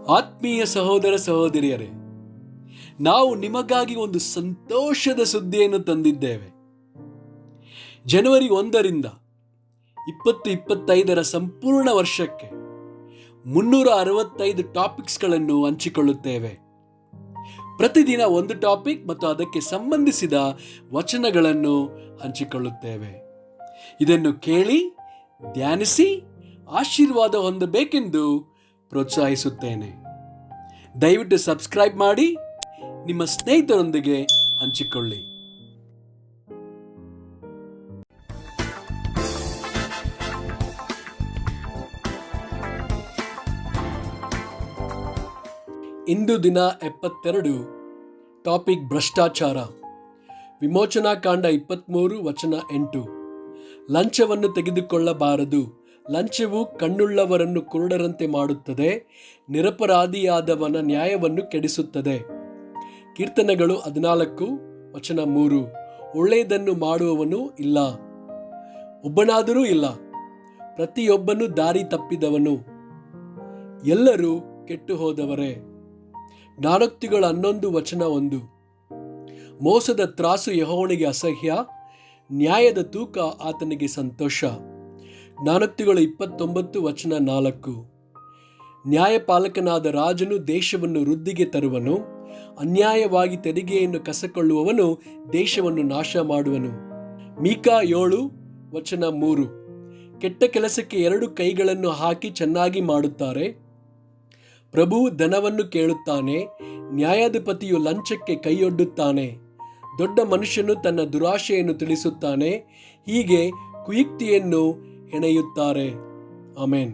ಆತ್ಮೀಯ ಸಹೋದರ ಸಹೋದರಿಯರೇ, ನಾವು ನಿಮಗಾಗಿ ಒಂದು ಸಂತೋಷದ ಸುದ್ದಿಯನ್ನು ತಂದಿದ್ದೇವೆ. ಜನವರಿ 1ರಿಂದ 2025 ಸಂಪೂರ್ಣ ವರ್ಷಕ್ಕೆ 365 ಟಾಪಿಕ್ಸ್ಗಳನ್ನು ಹಂಚಿಕೊಳ್ಳುತ್ತೇವೆ. ಪ್ರತಿದಿನ ಒಂದು ಟಾಪಿಕ್ ಮತ್ತು ಅದಕ್ಕೆ ಸಂಬಂಧಿಸಿದ ವಚನಗಳನ್ನು ಹಂಚಿಕೊಳ್ಳುತ್ತೇವೆ. ಇದನ್ನು ಕೇಳಿ ಧ್ಯಾನಿಸಿ ಆಶೀರ್ವಾದ ಹೊಂದಬೇಕೆಂದು ಪ್ರೋತ್ಸಾಹಿಸುತ್ತೇನೆ. ದಯವಿಟ್ಟು ಸಬ್ಸ್ಕ್ರೈಬ್ ಮಾಡಿ ನಿಮ್ಮ ಸ್ನೇಹಿತರೊಂದಿಗೆ ಹಂಚಿಕೊಳ್ಳಿ. ಇಂದು ದಿನ 72 ಟಾಪಿಕ್ ಭ್ರಷ್ಟಾಚಾರ. ವಿಮೋಚನಾ ಕಾಂಡ 23 ವಚನ 8. ಲಂಚವನ್ನು ತೆಗೆದುಕೊಳ್ಳಬಾರದು. ಲಂಚವು ಕಣ್ಣುಳ್ಳವರನ್ನು ಕುರುಡರಂತೆ ಮಾಡುತ್ತದೆ, ನಿರಪರಾಧಿಯಾದವನ ನ್ಯಾಯವನ್ನು ಕೆಡಿಸುತ್ತದೆ. ಕೀರ್ತನೆಗಳು 14 ವಚನ 3. ಒಳ್ಳೆಯದನ್ನು ಮಾಡುವವನು ಇಲ್ಲ, ಒಬ್ಬನಾದರೂ ಇಲ್ಲ. ಪ್ರತಿಯೊಬ್ಬನು ದಾರಿ ತಪ್ಪಿದವನು, ಎಲ್ಲರೂ ಕೆಟ್ಟು ಹೋದವರೇ. ಜ್ಞಾನೋಕ್ತಿಗಳು 11 ವಚನ 1. ಮೋಸದ ತ್ರಾಸು ಯೆಹೋವನಿಗೆ ಅಸಹ್ಯ, ನ್ಯಾಯದ ತೂಕ ಆತನಿಗೆ ಸಂತೋಷ. ಜ್ಞಾನೋಕ್ತಿಗಳು 29 ವಚನ 4. ನ್ಯಾಯಪಾಲಕನಾದ ರಾಜನು ದೇಶವನ್ನು ವೃದ್ಧಿಗೆ ತರುವನು, ಅನ್ಯಾಯವಾಗಿ ತೆರಿಗೆಯನ್ನು ಕಸಕೊಳ್ಳುವವನು ದೇಶವನ್ನು ನಾಶ ಮಾಡುವನು. ಮೀಕಾ 7 ವಚನ 3. ಕೆಟ್ಟ ಕೆಲಸಕ್ಕೆ 2 ಕೈಗಳನ್ನು ಹಾಕಿ ಚೆನ್ನಾಗಿ ಮಾಡುತ್ತಾರೆ. ಪ್ರಭುವು ಧನವನ್ನು ಕೇಳುತ್ತಾನೆ, ನ್ಯಾಯಾಧಿಪತಿಯು ಲಂಚಕ್ಕೆ ಕೈಯೊಡ್ಡುತ್ತಾನೆ. ದೊಡ್ಡ ಮನುಷ್ಯನು ತನ್ನ ದುರಾಶೆಯನ್ನು ತಿಳಿಸುತ್ತಾನೆ, ಹೀಗೆ ಕುಯುಕ್ತಿಯನ್ನು ಹೆಣೆಯುತ್ತಾರೆ. ಆಮೆನ್.